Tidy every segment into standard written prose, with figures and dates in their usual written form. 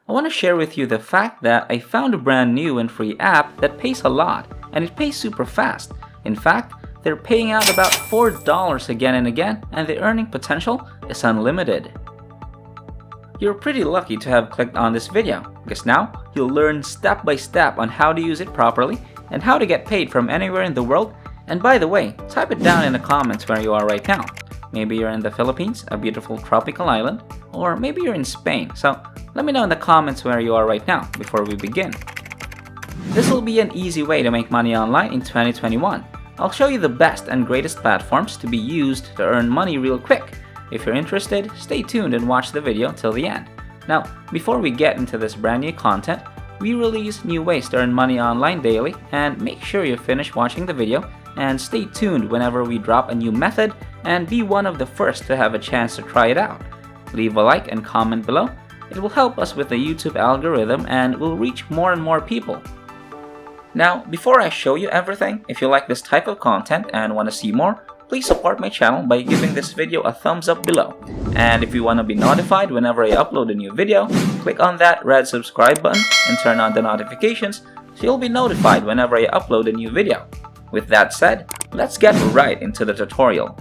I want to share with you the fact that I found a brand new and free app that pays a lot, and it pays super fast. In fact, they're paying out about $4 again and again, and the earning potential is unlimited. You're pretty lucky to have clicked on this video, because now you'll learn step by step on how to use it properly and how to get paid from anywhere in the world. And by the way, type it down in the comments where you are right now. Maybe you're in the Philippines, a beautiful tropical island, or maybe you're in Spain. So let me know in the comments where you are right now before we begin. This will be an easy way to make money online in 2021. I'll show you the best and greatest platforms to be used to earn money real quick. If you're interested, stay tuned and watch the video till the end. Now, before we get into this brand new content, we release new ways to earn money online daily, and make sure you finish watching the video and stay tuned whenever we drop a new method and be one of the first to have a chance to try it out. Leave a like and comment below. It will help us with the YouTube algorithm and will reach more and more people. Now, before I show you everything, if you like this type of content and want to see more, please support my channel by giving this video a thumbs up below. And if you want to be notified whenever I upload a new video, click on that red subscribe button and turn on the notifications so you'll be notified whenever I upload a new video. With that said, let's get right into the tutorial.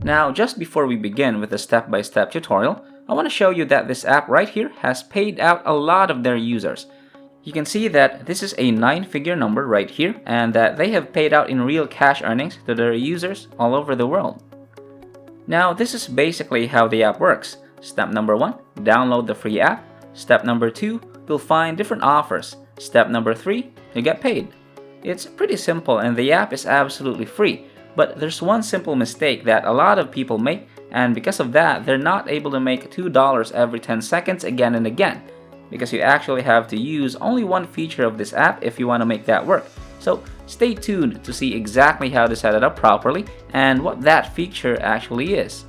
Now, just before we begin with the step-by-step tutorial, I want to show you that this app right here has paid out a lot of their users. You can see that this is a 9-figure number right here, and that they have paid out in real cash earnings to their users all over the world. Now, this is basically how the app works. Step number 1, download the free app. Step number 2, you'll find different offers. Step number 3, you get paid. It's pretty simple and the app is absolutely free, but there's one simple mistake that a lot of people make, and because of that, they're not able to make $2 every 10 seconds again and again, because you actually have to use only one feature of this app if you want to make that work. So stay tuned to see exactly how to set it up properly and what that feature actually is.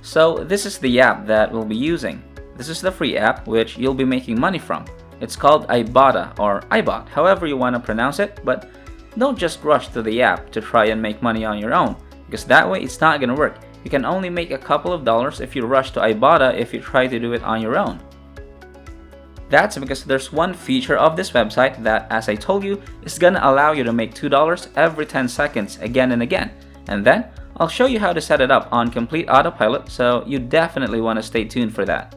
So this is the app that we'll be using. This is the free app which you'll be making money from. It's called Ibotta or iBot, however you want to pronounce it, but don't just rush to the app to try and make money on your own, because that way it's not going to work. You can only make a couple of dollars if you rush to Ibotta if you try to do it on your own. That's because there's one feature of this website that, as I told you, is gonna allow you to make $2 every 10 seconds again and again. And then, I'll show you how to set it up on complete autopilot, so you definitely want to stay tuned for that.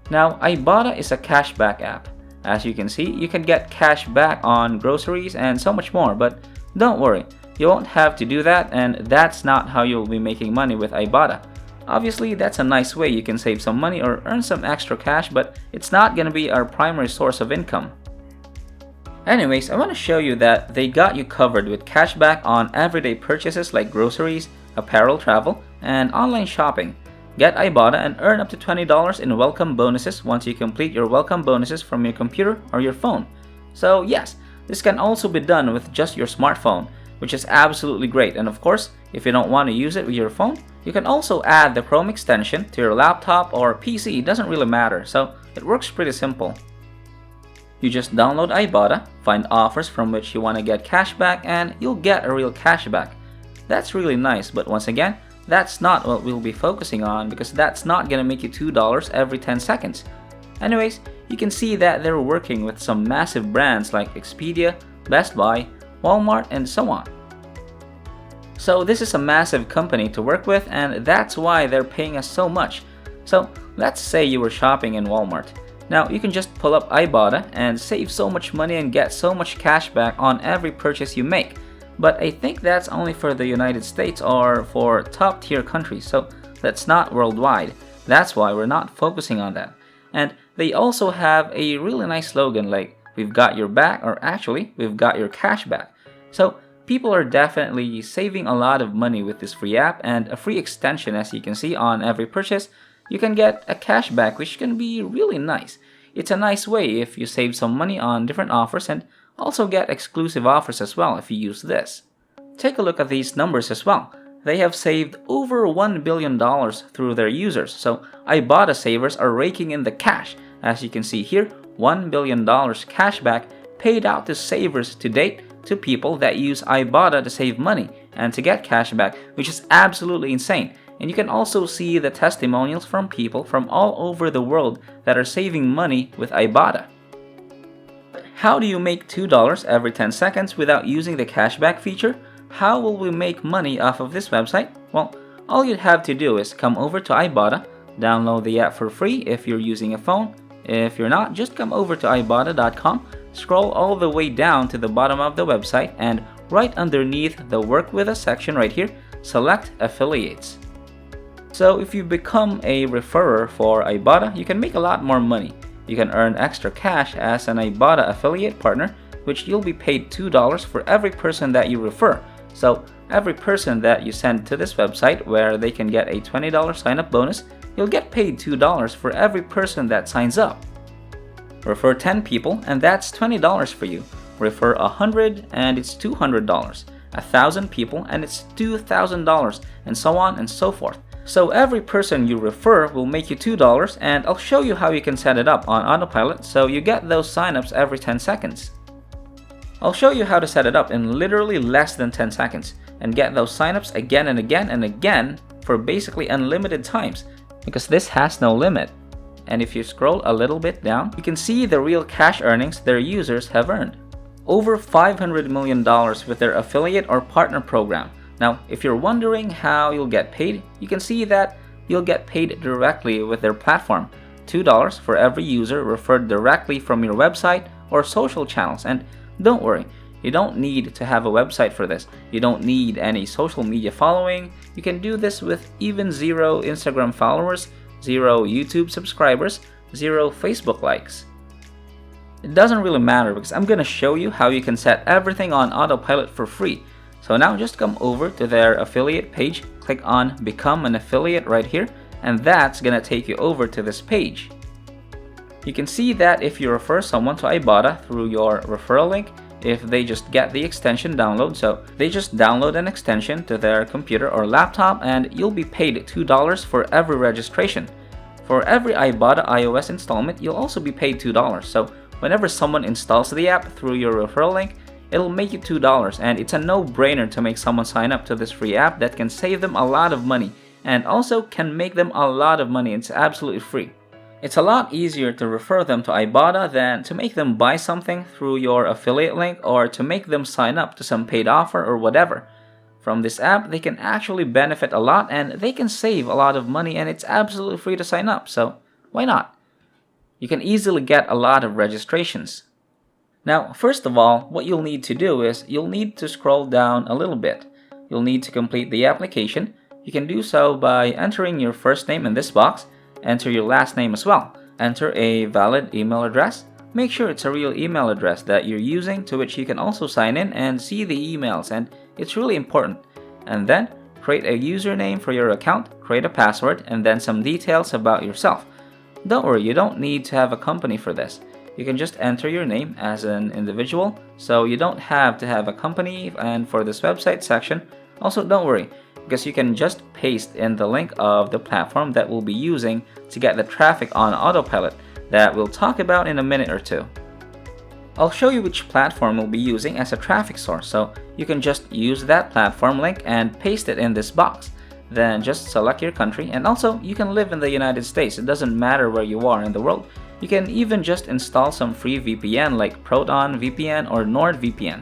Now, Ibotta is a cashback app. As you can see, you can get cash back on groceries and so much more, but don't worry, you won't have to do that, and that's not how you'll be making money with Ibotta. Obviously, that's a nice way you can save some money or earn some extra cash, but it's not going to be our primary source of income. Anyways, I want to show you that they got you covered with cashback on everyday purchases like groceries, apparel, travel, and online shopping. Get Ibotta and earn up to $20 in welcome bonuses once you complete your welcome bonuses from your computer or your phone. So yes, this can also be done with just your smartphone, which is absolutely great. And of course, if you don't want to use it with your phone, you can also add the Chrome extension to your laptop or PC. It doesn't really matter, so it works pretty simple. You just download Ibotta, find offers from which you want to get cash back, and you'll get a real cashback. That's really nice, but once again, that's not what we'll be focusing on, because that's not going to make you $2 every 10 seconds. Anyways, you can see that they're working with some massive brands like Expedia, Best Buy, Walmart, and so on. So this is a massive company to work with, and that's why they're paying us so much. So let's say you were shopping in Walmart. Now you can just pull up Ibotta and save so much money and get so much cash back on every purchase you make. But I think that's only for the United States or for top tier countries, so that's not worldwide. That's why we're not focusing on that. And they also have a really nice slogan like, "We've got your back," or actually, "We've got your cash back." So people are definitely saving a lot of money with this free app, and a free extension, as you can see, on every purchase. You can get a cashback, which can be really nice. It's a nice way if you save some money on different offers, and also get exclusive offers as well if you use this. Take a look at these numbers as well. They have saved over $1 billion through their users, so Ibotta savers are raking in the cash. As you can see here, $1 billion cashback paid out to savers to date, to people that use Ibotta to save money and to get cashback, which is absolutely insane. and you can also see the testimonials from people from all over the world that are saving money with Ibotta. How do you make $2 every 10 seconds without using the cashback feature? How will we make money off of this website? Well, all you'd have to do is come over to Ibotta, download the app for free if you're using a phone. If you're not, just come over to ibotta.com, scroll all the way down to the bottom of the website, and right underneath the Work With Us section right here, select Affiliates. So if you become a referrer for Ibotta, you can make a lot more money. You can earn extra cash as an Ibotta affiliate partner, which you'll be paid $2 for every person that you refer. So every person that you send to this website where they can get a $20 sign-up bonus, you'll get paid $2 for every person that signs up. Refer 10 people and that's $20 for you. Refer 100 and it's $200. 1,000 people and it's $2,000, and so on and so forth. So every person you refer will make you $2, and I'll show you how you can set it up on autopilot so you get those signups every 10 seconds. I'll show you how to set it up in literally less than 10 seconds and get those signups again and again and again for basically unlimited times, because this has no limit. And if you scroll a little bit down, you can see the real cash earnings their users have earned. Over $500 million with their affiliate or partner program. Now, if you're wondering how you'll get paid, you can see that you'll get paid directly with their platform. $2 for every user referred directly from your website or social channels. And don't worry, you don't need to have a website for this. You don't need any social media following. You can do this with even 0 Instagram followers, 0 YouTube subscribers, 0 Facebook likes. It doesn't really matter because I'm going to show you how you can set everything on autopilot for free. So now just come over to their affiliate page, click on Become an Affiliate right here, and that's going to take you over to this page. You can see that if you refer someone to Ibotta through your referral link, if they just get the extension download, so they just download an extension to their computer or laptop, and you'll be paid $2 for every registration. For every Ibotta iOS installment, you'll also be paid $2. So whenever someone installs the app through your referral link, it'll make you $2, and it's a no-brainer to make someone sign up to this free app that can save them a lot of money and also can make them a lot of money. It's absolutely free. It's a lot easier to refer them to Ibotta than to make them buy something through your affiliate link or to make them sign up to some paid offer or whatever. From this app, they can actually benefit a lot and they can save a lot of money, and it's absolutely free to sign up, so why not? You can easily get a lot of registrations. Now, first of all, what you'll need to do is you'll need to scroll down a little bit. You'll need to complete the application. You can do so by entering your first name in this box, enter your last name as well, enter a valid email address. Make sure it's a real email address that you're using, to which you can also sign in and see the emails, and it's really important. And then create a username for your account, create a password, and then some details about yourself. Don't worry, you don't need to have a company for this. You can just enter your name as an individual, so you don't have to have a company. And for this website section, also don't worry, because you can just paste in the link of the platform that we'll be using to get the traffic on autopilot that we'll talk about in a minute or two. I'll show you which platform we'll be using as a traffic source, so you can just use that platform link and paste it in this box. Then just select your country, and also you can live in the United States. It doesn't matter where you are in the world. You can even just install some free VPN like Proton VPN or NordVPN.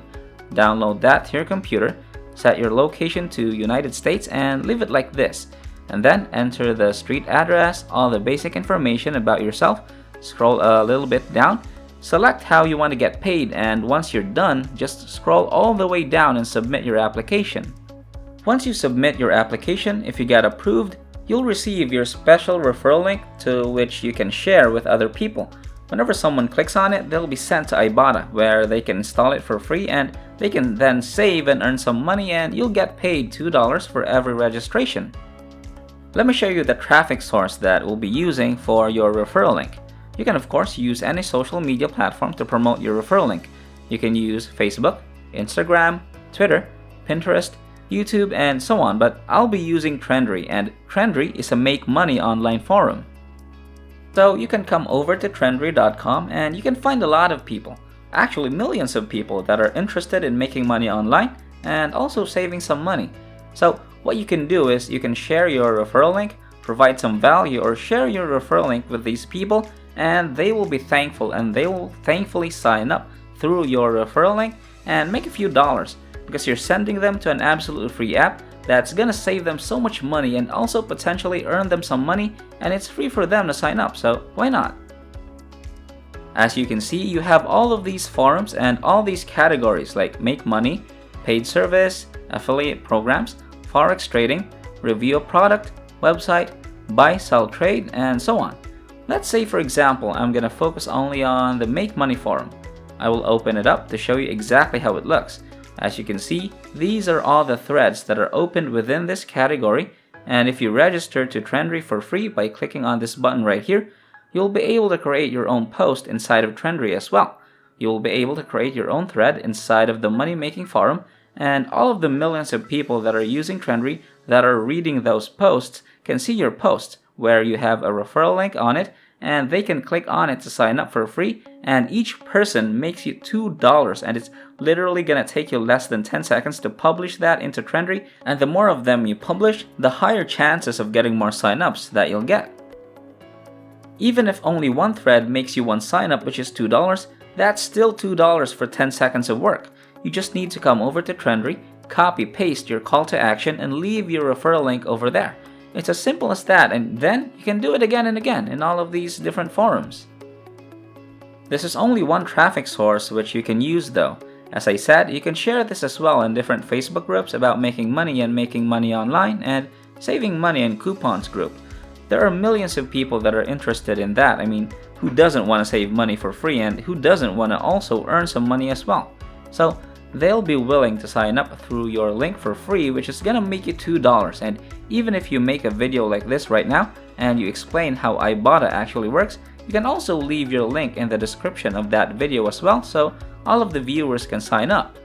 Download that to your computer, set your location to United States, and leave it like this. And then enter the street address, all the basic information about yourself. Scroll a little bit down, select how you want to get paid, and once you're done, just scroll all the way down and submit your application. Once you submit your application, if you get approved, you'll receive your special referral link to which you can share with other people. Whenever someone clicks on it, they'll be sent to Ibotta, where they can install it for free and they can then save and earn some money, and you'll get paid $2 for every registration. Let me show you the traffic source that we'll be using for your referral link. You can of course use any social media platform to promote your referral link. You can use Facebook, Instagram, Twitter, Pinterest, YouTube, and so on, but I'll be using Trendry, and Trendry is a make money online forum. So you can come over to Trendry.com and you can find a lot of people, actually millions of people, that are interested in making money online and also saving some money. So what you can do is you can share your referral link, provide some value, or share your referral link with these people, and they will be thankful and they will thankfully sign up through your referral link and make a few dollars because you're sending them to an absolutely free app that's gonna save them so much money and also potentially earn them some money, and it's free for them to sign up, so why not? As you can see, you have all of these forums and all these categories like make money, paid service, affiliate programs, forex trading, review a product, website, buy, sell, trade, and so on. Let's say for example, I'm gonna focus only on the make money forum. I will open it up to show you exactly how it looks. As you can see, these are all the threads that are opened within this category, and if you register to Trendry for free by clicking on this button right here, you'll be able to create your own post inside of Trendry as well. You will be able to create your own thread inside of the money making forum, and all of the millions of people that are using Trendry that are reading those posts can see your post where you have a referral link on it, and they can click on it to sign up for free, and each person makes you $2, and it's literally gonna take you less than 10 seconds to publish that into Trendry, and the more of them you publish, the higher chances of getting more signups that you'll get. Even if only one thread makes you one signup, which is $2, that's still $2 for 10 seconds of work. You just need to come over to Trendry, copy paste your call to action, and leave your referral link over there. It's as simple as that, and then you can do it again and again in all of these different forums. This is only one traffic source which you can use though. As I said, you can share this as well in different Facebook groups about making money and making money online, and saving money in coupons group. There are millions of people that are interested in that. I mean, who doesn't want to save money for free, and who doesn't want to also earn some money as well? So they'll be willing to sign up through your link for free, which is gonna make you $2. And even if you make a video like this right now and you explain how Ibotta actually works, you can also leave your link in the description of that video as well, so all of the viewers can sign up.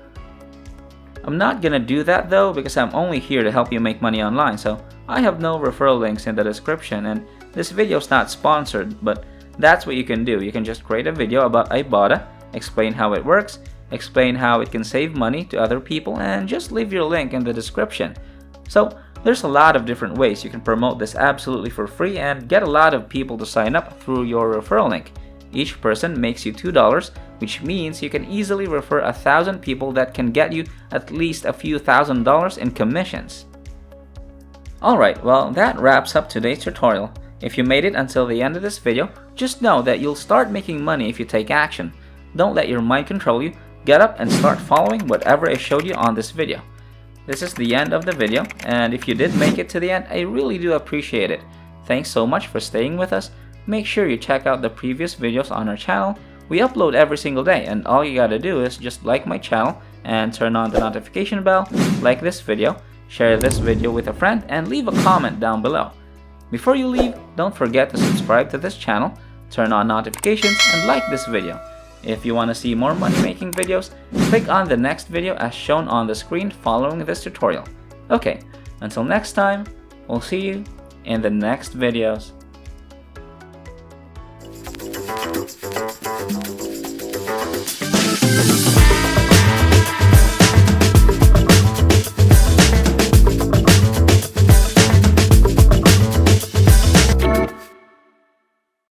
I'm not gonna do that though because I'm only here to help you make money online, so I have no referral links in the description, and this video is not sponsored, but that's what you can do. You can just create a video about Ibotta, explain how it works, explain how it can save money to other people, and just leave your link in the description. So there's a lot of different ways you can promote this absolutely for free and get a lot of people to sign up through your referral link. Each person makes you $2, which means you can easily refer 1,000 people that can get you at least a few $1,000s in commissions. Alright, well that wraps up today's tutorial. If you made it until the end of this video, just know that you'll start making money if you take action. Don't let your mind control you. Get up and start following whatever I showed you on this video. This is the end of the video, and if you did make it to the end, I really do appreciate it. Thanks so much for staying with us. Make sure you check out the previous videos on our channel. We upload every single day, and all you gotta do is just like my channel and turn on the notification bell, like this video, share this video with a friend, and leave a comment down below. Before you leave, don't forget to subscribe to this channel, turn on notifications, and like this video. If you want to see more money making videos, click on the next video as shown on the screen following this tutorial. Okay, until next time, we'll see you in the next videos.